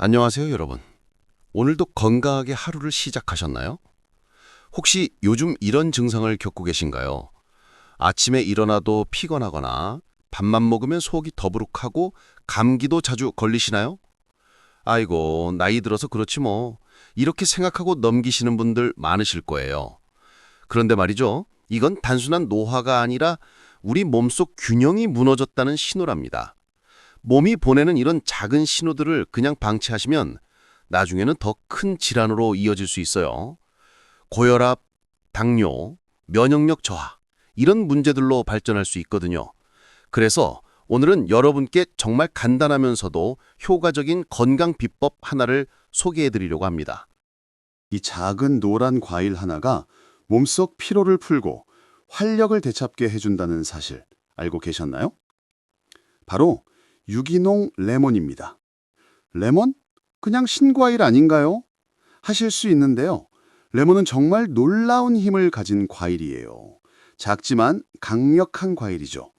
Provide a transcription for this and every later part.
안녕하세요, 여러분. 오늘도 건강하게 하루를 시작하셨나요? 혹시 요즘 이런 증상을 겪고 계신가요? 아침에 일어나도 피곤하거나 밥만 먹으면 속이 더부룩하고 감기도 자주 걸리시나요? 아이고, 나이 들어서 그렇지 뭐. 이렇게 생각하고 넘기시는 분들 많으실 거예요. 그런데 말이죠. 이건 단순한 노화가 아니라 우리 몸속 균형이 무너졌다는 신호랍니다. 몸이 보내는 이런 작은 신호들을 그냥 방치하시면 나중에는 더 큰 질환으로 이어질 수 있어요. 고혈압, 당뇨, 면역력 저하, 이런 문제들로 발전할 수 있거든요. 그래서 오늘은 여러분께 정말 간단하면서도 효과적인 건강 비법 하나를 소개해 드리려고 합니다. 이 작은 노란 과일 하나가 몸속 피로를 풀고 활력을 되찾게 해준다는 사실 알고 계셨나요? 바로 유기농 레몬입니다. 레몬? 그냥 신과일 아닌가요? 하실 수 있는데요. 레몬은 정말 놀라운 힘을 가진 과일이에요. 작지만 강력한 과일이죠.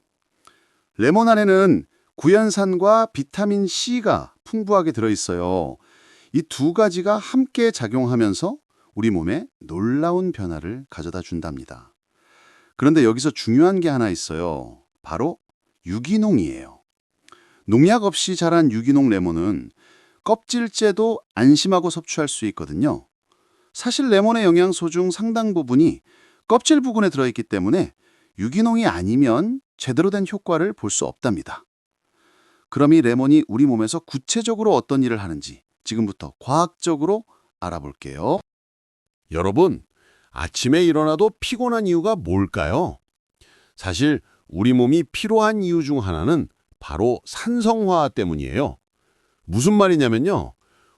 레몬 안에는 구연산과 비타민 C가 풍부하게 들어있어요. 이 두 가지가 함께 작용하면서 우리 몸에 놀라운 변화를 가져다 준답니다. 그런데 여기서 중요한 게 하나 있어요. 바로 유기농이에요. 농약 없이 자란 유기농 레몬은 껍질째도 안심하고 섭취할 수 있거든요. 사실 레몬의 영양소 중 상당 부분이 껍질 부분에 들어있기 때문에 유기농이 아니면 제대로 된 효과를 볼 수 없답니다. 그럼 이 레몬이 우리 몸에서 구체적으로 어떤 일을 하는지 지금부터 과학적으로 알아볼게요. 여러분, 아침에 일어나도 피곤한 이유가 뭘까요? 사실 우리 몸이 피로한 이유 중 하나는 바로 산성화 때문이에요. 무슨 말이냐면요.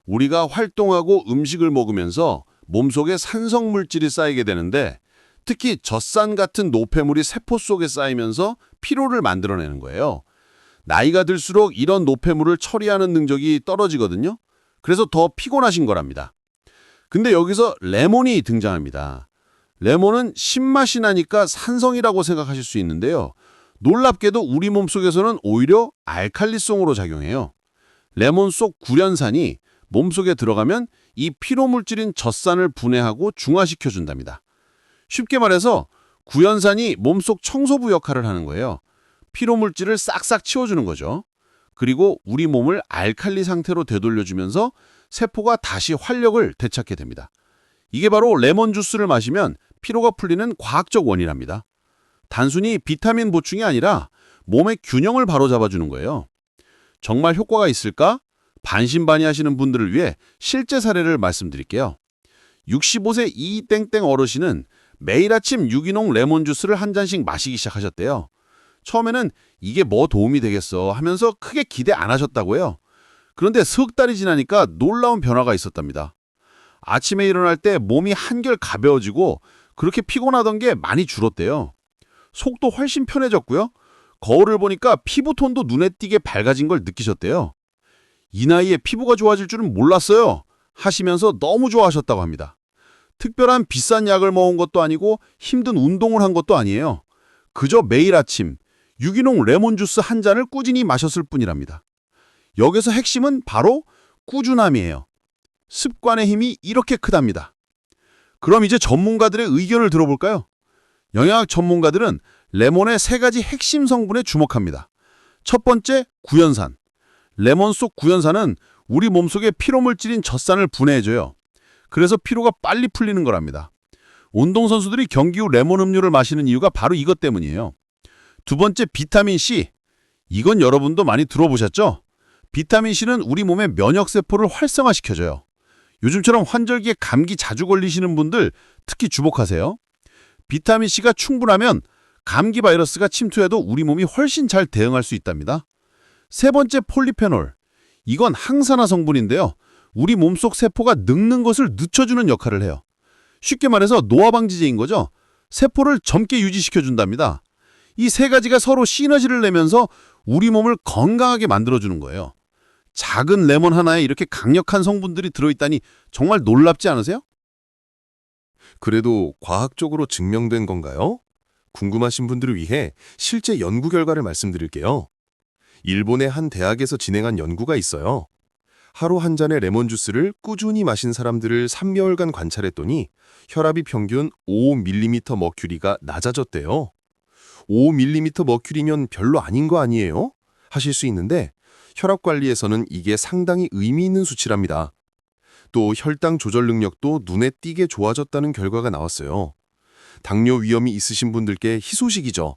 우리가 활동하고 음식을 먹으면서 몸속에 산성 물질이 쌓이게 되는데 특히 젖산 같은 노폐물이 세포 속에 쌓이면서 피로를 만들어내는 거예요. 나이가 들수록 이런 노폐물을 처리하는 능력이 떨어지거든요. 그래서 더 피곤하신 거랍니다. 근데 여기서 레몬이 등장합니다. 레몬은 신맛이 나니까 산성이라고 생각하실 수 있는데요. 놀랍게도 우리 몸속에서는 오히려 알칼리성으로 작용해요. 레몬 속 구련산이 몸속에 들어가면 이 피로물질인 젖산을 분해하고 중화시켜준답니다. 쉽게 말해서 구연산이 몸속 청소부 역할을 하는 거예요. 피로물질을 싹싹 치워주는 거죠. 그리고 우리 몸을 알칼리 상태로 되돌려주면서 세포가 다시 활력을 되찾게 됩니다. 이게 바로 레몬 주스를 마시면 피로가 풀리는 과학적 원인입니다. 단순히 비타민 보충이 아니라 몸의 균형을 바로잡아주는 거예요. 정말 효과가 있을까? 반신반의하시는 분들을 위해 실제 사례를 말씀드릴게요. 65세 이땡땡 어르신은 매일 아침 유기농 레몬 주스를 한 잔씩 마시기 시작하셨대요. 처음에는 이게 뭐 도움이 되겠어 하면서 크게 기대 안 하셨다고요. 그런데 석 달이 지나니까 놀라운 변화가 있었답니다. 아침에 일어날 때 몸이 한결 가벼워지고 그렇게 피곤하던 게 많이 줄었대요. 속도 훨씬 편해졌고요. 거울을 보니까 피부톤도 눈에 띄게 밝아진 걸 느끼셨대요. 이 나이에 피부가 좋아질 줄은 몰랐어요. 하시면서 너무 좋아하셨다고 합니다. 특별한 비싼 약을 먹은 것도 아니고 힘든 운동을 한 것도 아니에요. 그저 매일 아침 유기농 레몬 주스 한 잔을 꾸준히 마셨을 뿐이랍니다. 여기서 핵심은 바로 꾸준함이에요. 습관의 힘이 이렇게 크답니다. 그럼 이제 전문가들의 의견을 들어볼까요? 영양학 전문가들은 레몬의 세 가지 핵심 성분에 주목합니다. 첫 번째, 구연산. 레몬 속 구연산은 우리 몸속의 피로물질인 젖산을 분해해줘요. 그래서 피로가 빨리 풀리는 거랍니다. 운동선수들이 경기 후 레몬 음료를 마시는 이유가 바로 이것 때문이에요. 두 번째, 비타민 C. 이건 여러분도 많이 들어보셨죠? 비타민 C는 우리 몸의 면역세포를 활성화시켜줘요. 요즘처럼 환절기에 감기 자주 걸리시는 분들 특히 주목하세요. 비타민 C가 충분하면 감기 바이러스가 침투해도 우리 몸이 훨씬 잘 대응할 수 있답니다. 세 번째, 폴리페놀. 이건 항산화 성분인데요. 우리 몸속 세포가 늙는 것을 늦춰주는 역할을 해요. 쉽게 말해서 노화 방지제인 거죠. 세포를 젊게 유지시켜준답니다. 이 세 가지가 서로 시너지를 내면서 우리 몸을 건강하게 만들어주는 거예요. 작은 레몬 하나에 이렇게 강력한 성분들이 들어있다니 정말 놀랍지 않으세요? 그래도 과학적으로 증명된 건가요? 궁금하신 분들을 위해 실제 연구 결과를 말씀드릴게요. 일본의 한 대학에서 진행한 연구가 있어요. 하루 한 잔의 레몬 주스를 꾸준히 마신 사람들을 3개월간 관찰했더니 혈압이 평균 5mm 머큐리가 낮아졌대요. 5mm 머큐리면 별로 아닌 거 아니에요? 하실 수 있는데 혈압 관리에서는 이게 상당히 의미 있는 수치랍니다. 또 혈당 조절 능력도 눈에 띄게 좋아졌다는 결과가 나왔어요. 당뇨 위험이 있으신 분들께 희소식이죠.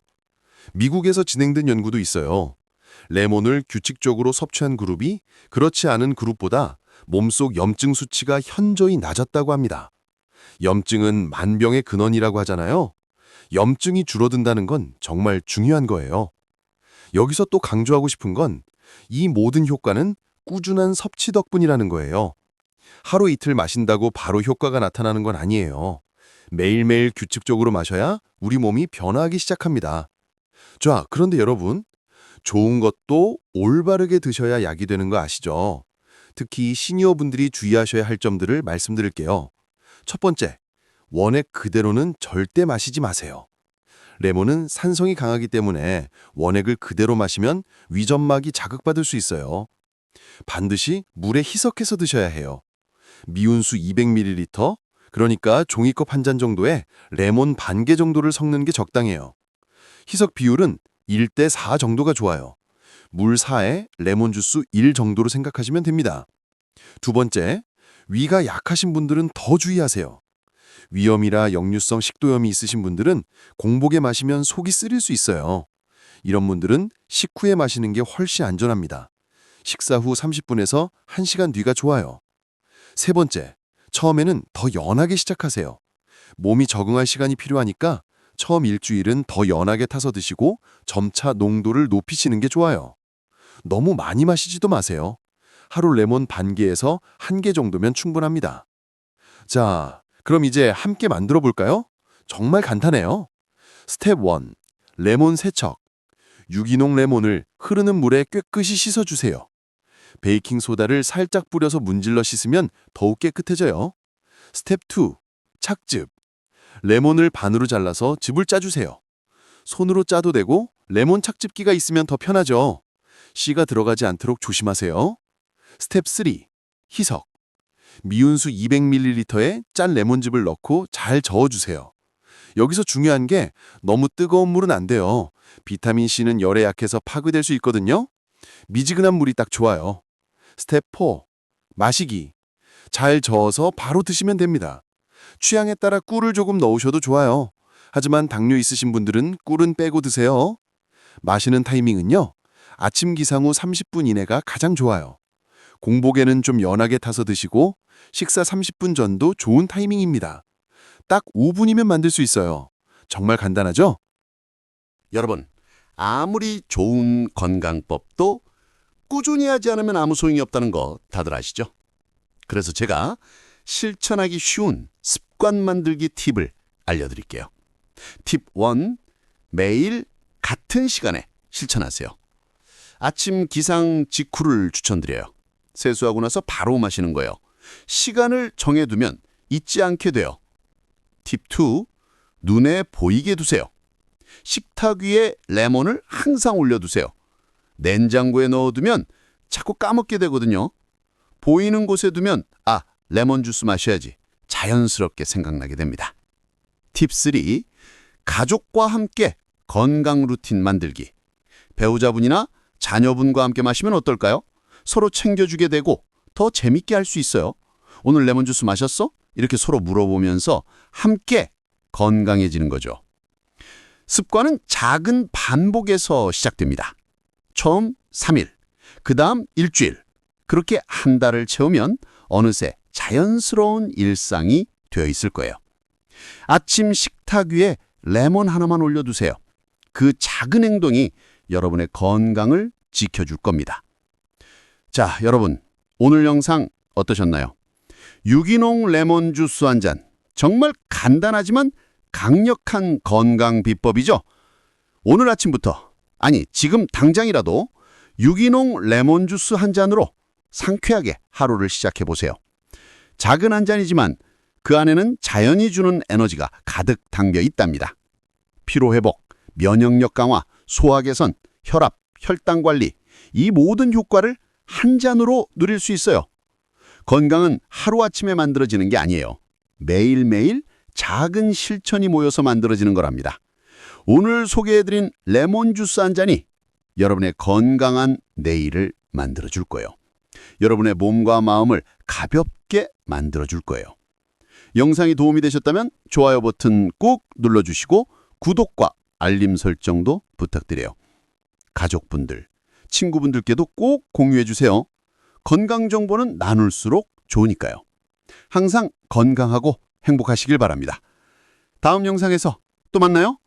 미국에서 진행된 연구도 있어요. 레몬을 규칙적으로 섭취한 그룹이 그렇지 않은 그룹보다 몸속 염증 수치가 현저히 낮았다고 합니다. 염증은 만병의 근원이라고 하잖아요. 염증이 줄어든다는 건 정말 중요한 거예요. 여기서 또 강조하고 싶은 건 이 모든 효과는 꾸준한 섭취 덕분이라는 거예요. 하루 이틀 마신다고 바로 효과가 나타나는 건 아니에요. 매일매일 규칙적으로 마셔야 우리 몸이 변화하기 시작합니다. 자, 그런데 여러분, 좋은 것도 올바르게 드셔야 약이 되는 거 아시죠? 특히 시니어분들이 주의하셔야 할 점들을 말씀드릴게요. 첫 번째, 원액 그대로는 절대 마시지 마세요. 레몬은 산성이 강하기 때문에 원액을 그대로 마시면 위점막이 자극받을 수 있어요. 반드시 물에 희석해서 드셔야 해요. 미온수 200ml, 그러니까 종이컵 한 잔 정도에 레몬 반 개 정도를 섞는 게 적당해요. 희석 비율은 1대 4 정도가 좋아요. 물 4에 레몬 주스 1 정도로 생각하시면 됩니다. 두 번째, 위가 약하신 분들은 더 주의하세요. 위염이나 역류성 식도염이 있으신 분들은 공복에 마시면 속이 쓰릴 수 있어요. 이런 분들은 식후에 마시는 게 훨씬 안전합니다. 식사 후 30분에서 1시간 뒤가 좋아요. 세 번째, 처음에는 더 연하게 시작하세요. 몸이 적응할 시간이 필요하니까 처음 일주일은 더 연하게 타서 드시고 점차 농도를 높이시는 게 좋아요. 너무 많이 마시지도 마세요. 하루 레몬 반 개에서 1개 정도면 충분합니다. 자, 그럼 이제 함께 만들어 볼까요? 정말 간단해요. 스텝 1. 레몬 세척. 유기농 레몬을 흐르는 물에 깨끗이 씻어주세요. 베이킹소다를 살짝 뿌려서 문질러 씻으면 더욱 깨끗해져요. 스텝 2. 착즙. 레몬을 반으로 잘라서 즙을 짜주세요. 손으로 짜도 되고 레몬 착즙기가 있으면 더 편하죠. 씨가 들어가지 않도록 조심하세요. 스텝 3. 희석. 미온수 200ml에 짠 레몬즙을 넣고 잘 저어주세요. 여기서 중요한 게 너무 뜨거운 물은 안 돼요. 비타민C는 열에 약해서 파괴될 수 있거든요. 미지근한 물이 딱 좋아요. 스텝 4. 마시기. 잘 저어서 바로 드시면 됩니다. 취향에 따라 꿀을 조금 넣으셔도 좋아요. 하지만 당뇨 있으신 분들은 꿀은 빼고 드세요. 마시는 타이밍은요. 아침 기상 후 30분 이내가 가장 좋아요. 공복에는 좀 연하게 타서 드시고 식사 30분 전도 좋은 타이밍입니다. 딱 5분이면 만들 수 있어요. 정말 간단하죠? 여러분, 아무리 좋은 건강법도 꾸준히 하지 않으면 아무 소용이 없다는 거 다들 아시죠? 그래서 제가 실천하기 쉬운 습관 만들기 팁을 알려드릴게요. 팁 1. 매일 같은 시간에 실천하세요. 아침 기상 직후를 추천드려요. 세수하고 나서 바로 마시는 거예요. 시간을 정해두면 잊지 않게 돼요. 팁 2. 눈에 보이게 두세요. 식탁 위에 레몬을 항상 올려두세요. 냉장고에 넣어두면 자꾸 까먹게 되거든요. 보이는 곳에 두면 레몬 주스 마셔야지 자연스럽게 생각나게 됩니다. 팁 3. 가족과 함께 건강 루틴 만들기. 배우자분이나 자녀분과 함께 마시면 어떨까요? 서로 챙겨주게 되고 더 재밌게 할 수 있어요. 오늘 레몬 주스 마셨어? 이렇게 서로 물어보면서 함께 건강해지는 거죠. 습관은 작은 반복에서 시작됩니다. 처음 3일, 그 다음 일주일, 그렇게 한 달을 채우면 어느새 자연스러운 일상이 되어 있을 거예요. 아침 식탁 위에 레몬 하나만 올려두세요. 그 작은 행동이 여러분의 건강을 지켜줄 겁니다. 자, 여러분, 오늘 영상 어떠셨나요? 유기농 레몬 주스 한 잔, 정말 간단하지만 강력한 건강 비법이죠. 오늘 아침부터, 아니 지금 당장이라도 유기농 레몬 주스 한 잔으로 상쾌하게 하루를 시작해 보세요. 작은 한 잔이지만 그 안에는 자연이 주는 에너지가 가득 담겨 있답니다. 피로회복, 면역력 강화, 소화 개선, 혈압, 혈당 관리, 이 모든 효과를 한 잔으로 누릴 수 있어요. 건강은 하루아침에 만들어지는 게 아니에요. 매일매일 작은 실천이 모여서 만들어지는 거랍니다. 오늘 소개해드린 레몬 주스 한 잔이 여러분의 건강한 내일을 만들어줄 거예요. 여러분의 몸과 마음을 가볍게 만들어줄 거예요. 영상이 도움이 되셨다면 좋아요 버튼 꾹 눌러주시고 구독과 알림 설정도 부탁드려요. 가족분들, 친구분들께도 꼭 공유해주세요. 건강 정보는 나눌수록 좋으니까요. 항상 건강하고 행복하시길 바랍니다. 다음 영상에서 또 만나요.